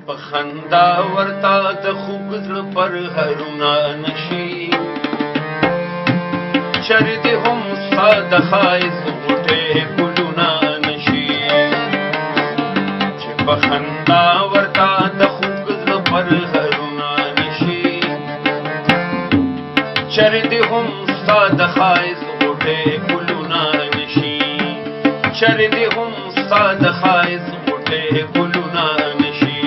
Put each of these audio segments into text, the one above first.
په خندا ورته د خوږ زړه پر هرونه نشي چر دې هم ستا د ښایست غوټې ګلونه نشي چې په خندا ورته د خوږ زړه پر هرونه نشي چر دې هم ستا د ښایست غوټې ګلونه نشي چر دې هم ستا د ښایست غوټې ګلونه نشي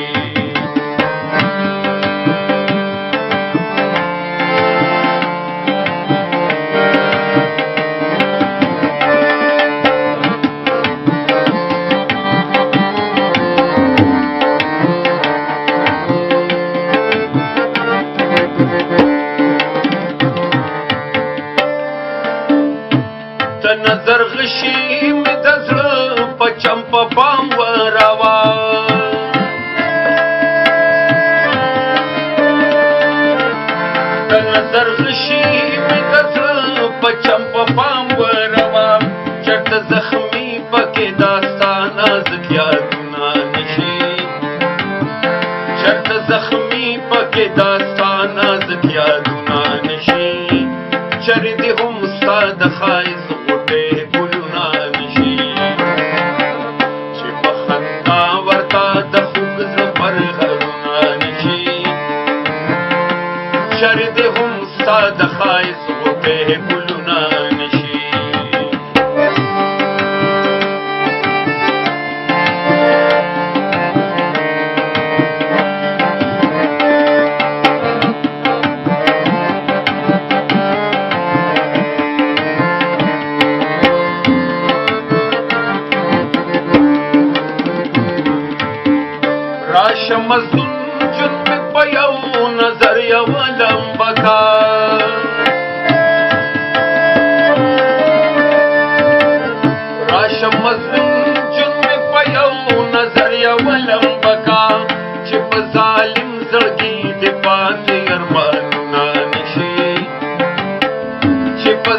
د نظر غشي مې د زړه په چمپه پام وراوه د نظر غشي مې د زړه په چمپه پام وراوه چېرته زخمي پکې داستا نازک یادونه نشي چېرته زخمي پکې داستا نازک یادونه نشي چېرې دې هم ستا د ښایست چر دې هم ستا د ښایست غوټې ګلونه نشي راشه مزدون جون مې په یو نظر یوه لمبه کا راشه مظلوم جون مې په یو نظر یوه لمبه کا چې په ظالم زړګي دې پاتې ارمانونه نشي چې په